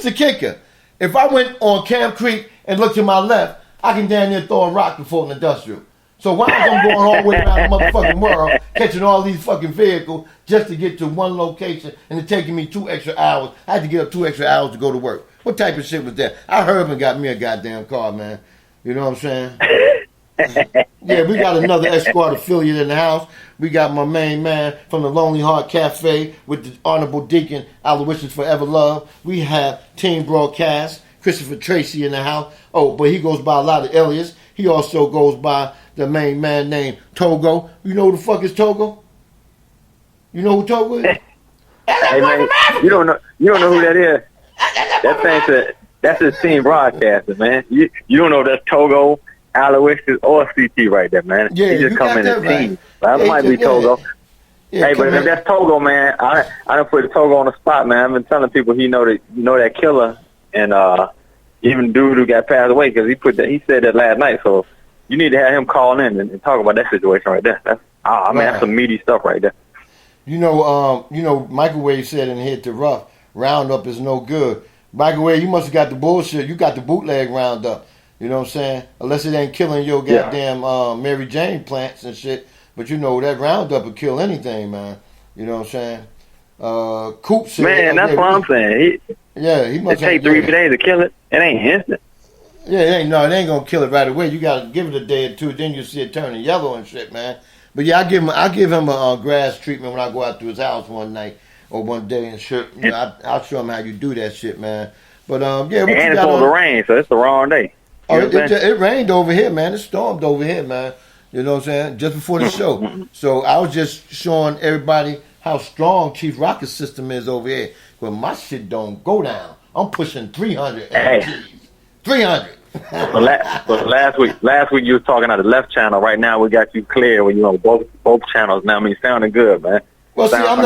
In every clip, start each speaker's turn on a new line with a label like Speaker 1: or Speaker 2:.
Speaker 1: the kicker. If I went on Camp Creek and looked to my left, I can damn near throw a rock before an industrial. So why am I going all the way around the motherfucking world, catching all these fucking vehicles just to get to one location and it taking me 2 extra hours? I had to get up 2 extra hours to go to work. What type of shit was that? I heard and got me a goddamn car, man. You know what I'm saying? Yeah, we got another Escort affiliate in the house. We got my main man from the Lonely Heart Cafe with the Honorable Deacon Aloysius Forever Love. We have Team Broadcast, Christopher Tracy in the house. Oh, but he goes by a lot of alias. He also goes by the main man named Togo. You know who the fuck is Togo? You know who Togo is?
Speaker 2: Hey man, you don't know who that is. That's his team broadcaster, man. You don't know that's Togo, Aloysius, or CT right there, man.
Speaker 1: Yeah,
Speaker 2: he just come in as team. That
Speaker 1: yeah,
Speaker 2: might be Togo.
Speaker 1: Yeah,
Speaker 2: hey, but if that's Togo, man, I done put Togo on the spot, man. I've been telling people he know that killer, and even dude who got passed away because he said that last night. So you need to have him call in and talk about that situation right there. That's some meaty stuff right there.
Speaker 1: You know, Microwave said in Hit the Rough, Roundup is no good. Microwave, you must have got the bullshit. You got the bootleg Roundup. You know what I'm saying? Unless it ain't killing your goddamn Mary Jane plants and shit. But you know, that Roundup will kill anything, man. You know what I'm saying? Coop said...
Speaker 2: Man, that's what I'm saying. He must take 3 days to kill it. It ain't instant.
Speaker 1: Yeah, it ain't going to kill it right away. You got to give it a day or two, then you see it turning yellow and shit, man. But yeah, I give him a grass treatment when I go out to his house one night or one day and shit. You know, I'll show him how you do that shit, man. But yeah, what
Speaker 2: and it's supposed to rain, so it's the wrong day.
Speaker 1: Oh, it rained over here, man. It stormed over here, man. You know what I'm saying? Just before the show. So I was just showing everybody how strong Chief Rocka's system is over here. But my shit don't go down. I'm pushing 300 MGs. 300.
Speaker 2: But last week you was talking on the left channel. Right now we got you clear when you on both channels now. I mean, sounding good, man.
Speaker 1: Well, see, I'm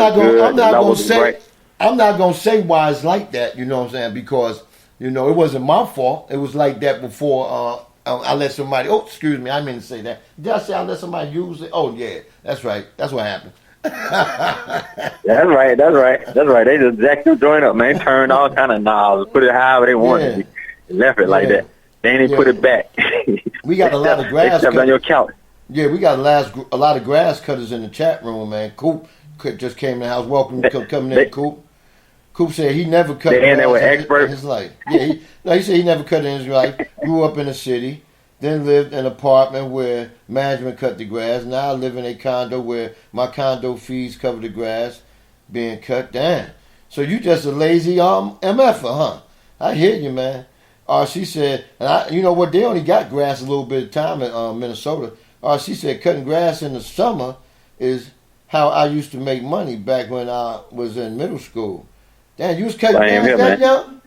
Speaker 1: not gonna say why it's like that. You know what I'm saying? Because you know it wasn't my fault. It was like that before. I let somebody. Oh, excuse me. I didn't say that. Did I say I let somebody use it? Oh yeah, that's right. That's what happened.
Speaker 2: That's right. They just jacked your joint up, man. Turned all kind of knobs, put it however they wanted. They left it like that. They ain't put it back.
Speaker 1: We got a lot of grass.
Speaker 2: Except on your couch.
Speaker 1: Yeah, we got a lot of grass cutters in the chat room, man. Coop just came in the house. Welcome to coming in, Coop. Coop said he never cut grass in his life. Yeah, he said he never cut in his life. Grew up in the city, then lived in an apartment where management cut the grass. Now I live in a condo where my condo fees cover the grass being cut. Damn. So you just a lazy MFer, huh? I hear you, man. She said, and you know what? They only got grass a little bit of time in Minnesota. She said cutting grass in the summer is how I used to make money back when I was in middle school. Damn, you was cutting grass that young?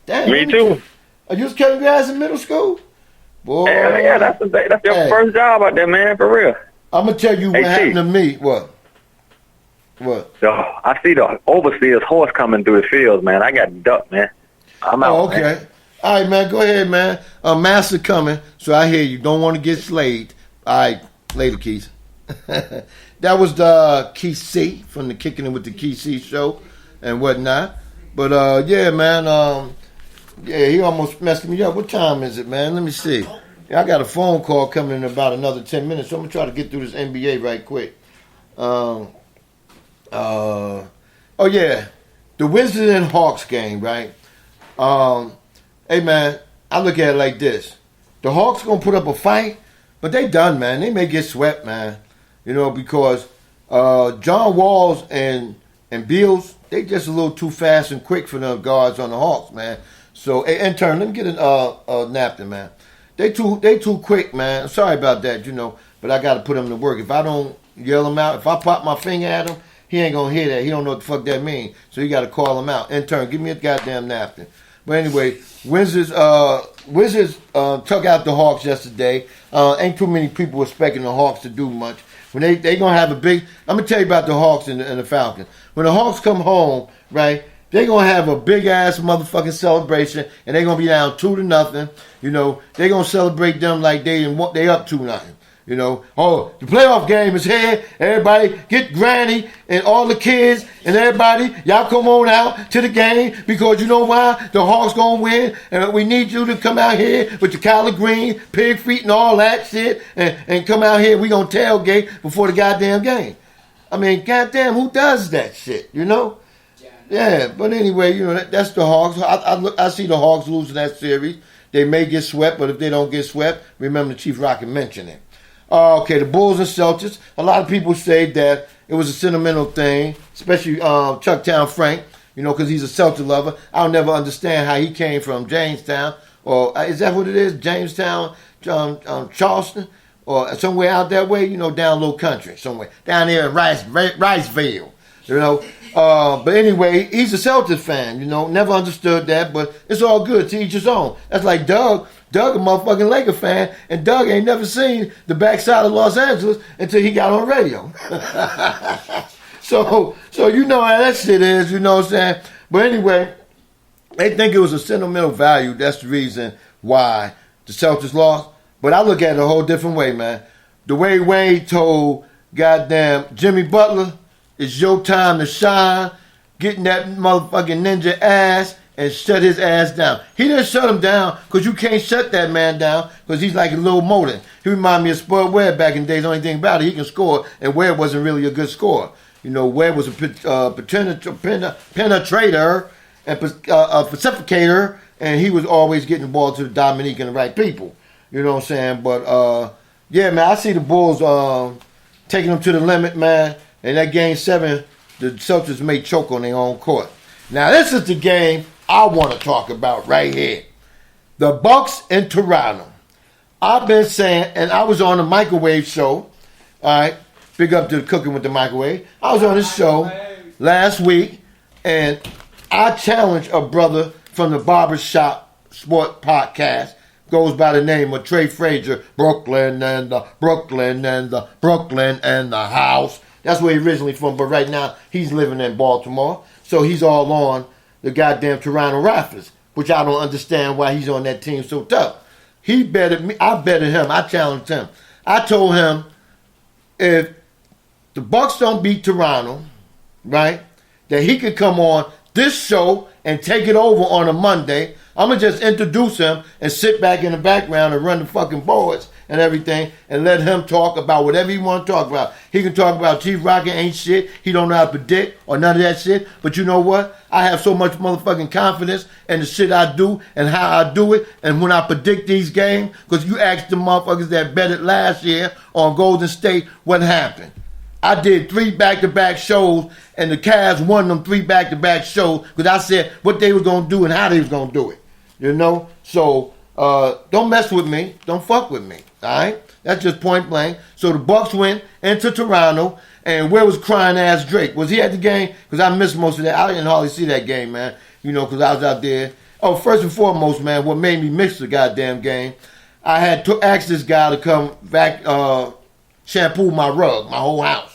Speaker 1: Damn,
Speaker 2: me too.
Speaker 1: You was cutting grass in middle school? Boy,
Speaker 2: yeah, that's your first job out there, man, for real.
Speaker 1: I'm gonna tell you what happened to me. What?
Speaker 2: I see the overseer's horse coming through the fields, man. I got ducked, man. I'm out.
Speaker 1: Oh, okay. Man. All right, man. Go ahead, man. Master coming, so I hear you. Don't want to get slayed. All right, later, Keith. That was the Keith C from the Kicking It with the Keith C show and whatnot. But yeah, man. Yeah, he almost messed me up. What time is it, man? Let me see. Yeah, I got a phone call coming in about another 10 minutes, so I'm gonna try to get through this NBA right quick. Oh yeah, the Wizards and Hawks game, right? Hey man, I look at it like this: the Hawks gonna put up a fight, but they done, man. They may get swept, man. You know, because John Walls and Beals, they just a little too fast and quick for the guards on the Hawks, man. So, hey, intern, let me get a napkin, man. They too quick, man. Sorry about that, you know, but I got to put them to work. If I don't yell them out, if I pop my finger at him, he ain't gonna hear that. He don't know what the fuck that means. So you got to call him out. Intern, give me a goddamn napkin. But anyway, Wizards took out the Hawks yesterday. Ain't too many people expecting the Hawks to do much. When they gonna have a big, I'm gonna tell you about the Hawks and the Falcons. When the Hawks come home, right, they gonna have a big ass motherfucking celebration, and they gonna be down 2-0. You know, they gonna celebrate them like they up 2-0. You know, oh, the playoff game is here. Everybody get Granny and all the kids and everybody, y'all come on out to the game because you know why? The Hawks gonna win and we need you to come out here with your collard green, pig feet and all that shit and come out here. We gonna tailgate before the goddamn game. I mean, goddamn, who does that shit, you know? Yeah, but anyway, you know, that's the Hawks. I see the Hawks losing that series. They may get swept, but if they don't get swept, remember the Chief Rocka mentioned it. Okay, the Bulls and Celtics. A lot of people say that it was a sentimental thing, especially Chucktown Frank, you know, because he's a Celtic lover. I'll never understand how he came from Jamestown, or is that what it is? Jamestown, Charleston, or somewhere out that way, you know, down low country, somewhere. Down there in Riceville, you know. But anyway, he's a Celtics fan, you know. Never understood that, but it's all good. To each his own. That's like Doug. Doug a motherfucking Laker fan, and Doug ain't never seen the backside of Los Angeles until he got on radio. So you know how that shit is, you know what I'm saying? But anyway, they think it was a sentimental value. That's the reason why the Celtics lost. But I look at it a whole different way, man. The way Wade told goddamn Jimmy Butler, it's your time to shine, getting that motherfucking ninja ass and shut his ass down. He didn't shut him down because you can't shut that man down because he's like a little motor. He reminded me of Spud Webb back in the days. The only thing about it, he can score, and Webb wasn't really a good scorer. You know, Webb was a penetrator and a pacificator, and he was always getting the ball to the Dominique and the right people. You know what I'm saying? But, yeah, man, I see the Bulls taking them to the limit, man. And that Game 7, the Celtics may choke on their own court. Now, this is the game I want to talk about right here. The Bucks in Toronto. I've been saying, and I was on the microwave show. All right, big up to the Cooking with the Microwave. I was on this show last week, and I challenged a brother from the Barbershop Sport Podcast. Goes by the name of Trey Frazier, Brooklyn and the house. That's where he originally from, but right now he's living in Baltimore. So he's all on the goddamn Toronto Raptors, which I don't understand why he's on that team so tough. He betted me. I betted him. I challenged him. I told him if the Bucks don't beat Toronto, right, that he could come on this show and take it over on a Monday. I'm going to just introduce him and sit back in the background and run the fucking boards and everything and let him talk about whatever he want to talk about. He can talk about Chief Rocka ain't shit. He don't know how to predict or none of that shit. But you know what? I have so much motherfucking confidence in the shit I do and how I do it. And when I predict these games, because you asked the motherfuckers that betted last year on Golden State what happened. I did 3 back-to-back shows, and the Cavs won them 3 back-to-back shows because I said what they was going to do and how they was going to do it. You know? So, don't mess with me. Don't fuck with me. All right? That's just point blank. So the Bucks went into Toronto, and where was crying-ass Drake? Was he at the game? Because I missed most of that. I didn't hardly see that game, man. You know, because I was out there. Oh, first and foremost, man, what made me miss the goddamn game, I had to ask this guy to come back, shampoo my rug, my whole house.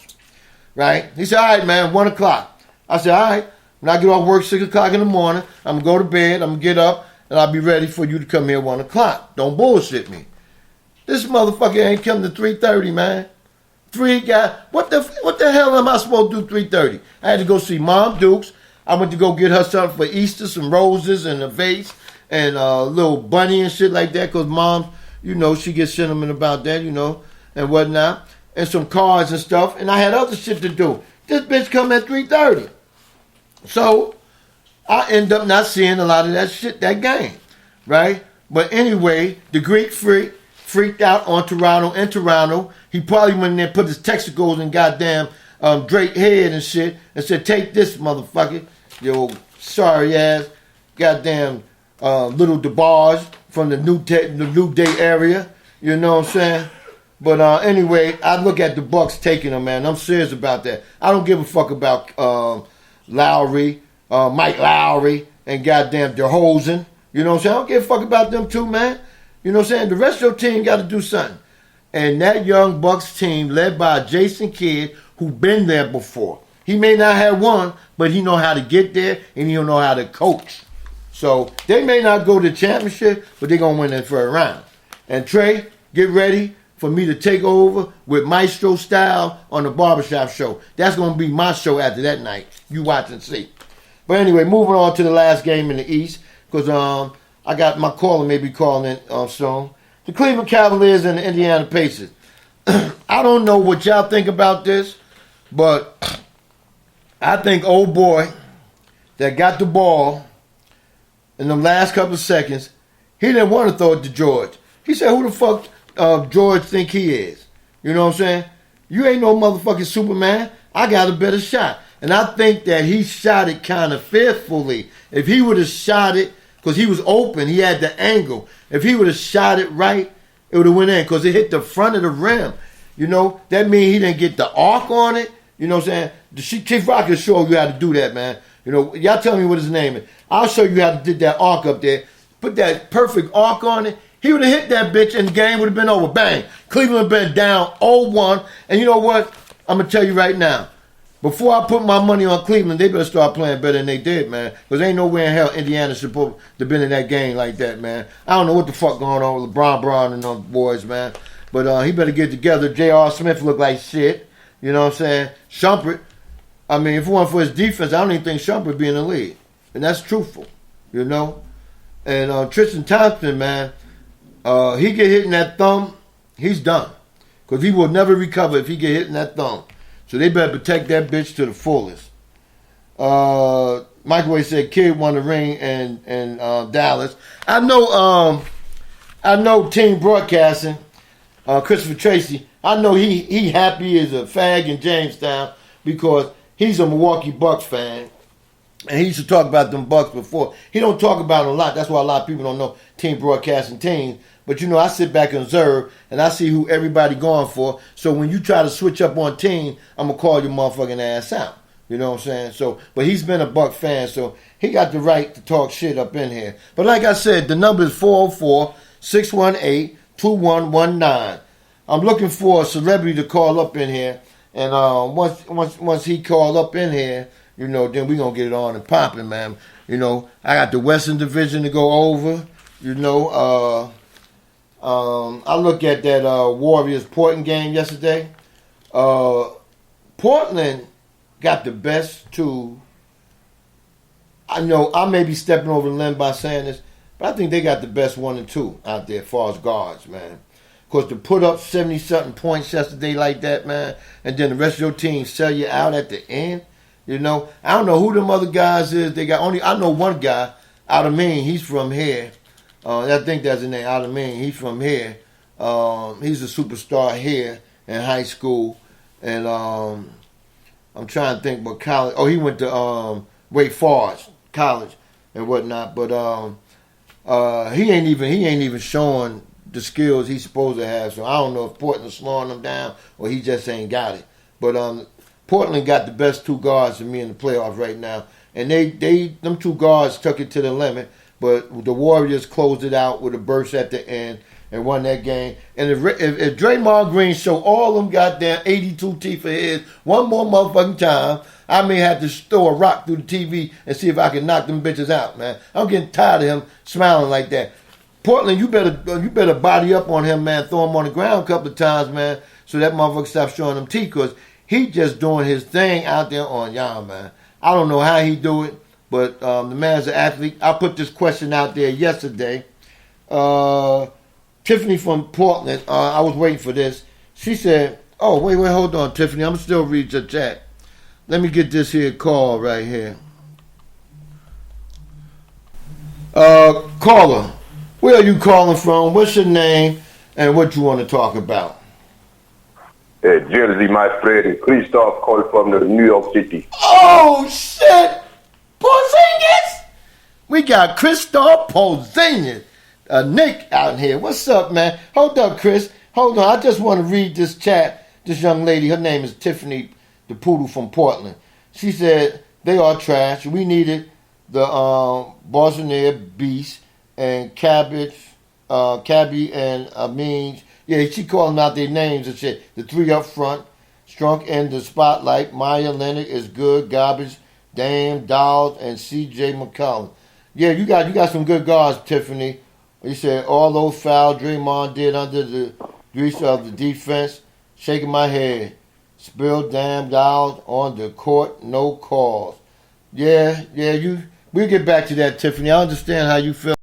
Speaker 1: Right? He said, all right, man, 1 o'clock. I said, all right. When I get off work 6 o'clock in the morning, I'm going to go to bed, I'm going to get up, and I'll be ready for you to come here 1 o'clock. Don't bullshit me. This motherfucker ain't come to 3:30, man. What the hell am I supposed to do 3:30? I had to go see Mom Dukes. I went to go get her something for Easter, some roses and a vase and a little bunny and shit like that, because Mom, you know, she gets sentiment about that, you know, and whatnot. And some cards and stuff, and I had other shit to do. This bitch come at 3:30. So, I end up not seeing a lot of that shit, that game, right? But anyway, the Greek freaked out on Toronto, in Toronto. He probably went in there, put his testicles in goddamn Drake head and shit, and said, take this, motherfucker, yo, sorry ass, goddamn little DeBarge from the New Day area, you know what I'm saying? But anyway, I look at the Bucks taking them, man. I'm serious about that. I don't give a fuck about Lowry, Mike Lowry, and goddamn DeRozan. You know what I'm saying? I don't give a fuck about them too, man. You know what I'm saying? The rest of your team got to do something. And that young Bucks team, led by Jason Kidd, who been there before. He may not have won, but he know how to get there, and he'll know how to coach. So they may not go to the championship, but they're going to win that first round. And Trey, get ready. for me to take over with Maestro style on the barbershop show. That's going to be my show after that night. You watch and see. But anyway, moving on to the last game in the East, because I got my caller maybe calling in soon. The Cleveland Cavaliers and the Indiana Pacers. I don't know what y'all think about this, but I think old boy that got the ball in the last couple of seconds, he didn't want to throw it to George. He said, who the fuck George think he is? You know what I'm saying? You ain't no motherfucking Superman. I got a better shot. And I think that he shot it kind of fearfully. If he would have shot it, because he was open, he had the angle. If he would have shot it right, it would have went in because it hit the front of the rim. You know, that means he didn't get the arc on it. You know what I'm saying? Chief Rock can show you how to do that, man. You know, y'all tell me what his name is. I'll show you how to do that arc up there. Put that perfect arc on it. He would have hit that bitch and the game would have been over. Bang. Cleveland been down 0-1. And you know what? I'm going to tell you right now. Before I put my money on Cleveland, they better start playing better than they did, man. Because ain't nowhere in hell Indiana's supposed to been in that game like that, man. I don't know what the fuck going on with LeBron Brown and those boys, man. But he better get together. J.R. Smith look like shit. You know what I'm saying? Shumpert. I mean, if it weren't for his defense, I don't even think Shumpert would be in the league. And that's truthful, you know? And Tristan Thompson, man, he get hit in that thumb, he's done. Because he will never recover if he get hit in that thumb. So they better protect that bitch to the fullest. Microwave said Kid won the ring in Dallas. I know team broadcasting, Christopher Tracy, I know he happy as a fag in Jamestown because he's a Milwaukee Bucks fan. And he used to talk about them Bucks before. He don't talk about them a lot. That's why a lot of people don't know team broadcasting teams. But, you know, I sit back and observe, and I see who everybody going for. So when you try to switch up on team, I'm going to call your motherfucking ass out. You know what I'm saying? So, but he's been a Buck fan, so he got the right to talk shit up in here. But like I said, the number is 404-618-2119. I'm looking for a celebrity to call up in here. And once he called up in here, you know, then we going to get it on and popping, man. You know, I got the Western Division to go over. You know, I look at that Warriors-Portland game yesterday. Portland got the best two. I know I may be stepping over the limb by saying this, but I think they got the best 1 and 2 out there as far as guards, man. Because to put up 70-something points yesterday like that, man, and then the rest of your team sell you out at the end, you know. I don't know who them other guys is. They got I know one guy out of Maine. He's from here. I think that's his name, out of Maine. He's from here. He's a superstar here in high school. And I'm trying to think what college. Oh, he went to Wake Forest College and whatnot. But he ain't even showing the skills he's supposed to have. So I don't know if Portland's slowing him down or he just ain't got it. But Portland got the best two guards to me in the playoffs right now. And them two guards took it to the limit. But the Warriors closed it out with a burst at the end and won that game. And if Draymond Green show all them goddamn 82 teeth of his one more motherfucking time, I may have to throw a rock through the TV and see if I can knock them bitches out, man. I'm getting tired of him smiling like that. Portland, you better body up on him, man. Throw him on the ground a couple of times, man, so that motherfucker stops showing them teeth because he just doing his thing out there on y'all, man. I don't know how he do it. But the man's an athlete. I put this question out there yesterday. Tiffany from Portland, I was waiting for this. She said, oh, wait, hold on, Tiffany. I'm still reading your chat. Let me get this here call right here. Caller, where are you calling from? What's your name and what you want to talk about?
Speaker 3: Jersey, my friend. Christoph called from New York City.
Speaker 1: Oh, shit. Porzingis? We got Christoph Porzingis. Nick out here. What's up, man? Hold up, Chris. Hold on. I just want to read this chat. This young lady, her name is Tiffany, the poodle from Portland. She said, they are trash. We needed the Bosnian Beast and Cabby and Amin. Yeah, she calling out their names and shit. The three up front. Strunk in the spotlight. Maya Leonard is good. Garbage. Dame, Dawes, and C.J. McCollum. Yeah, you got some good guards, Tiffany. You said all those fouls Draymond did under the Grease of the defense, shaking my head. Spilled damn out on the court, no calls. Yeah, we'll get back to that, Tiffany. I understand how you feel.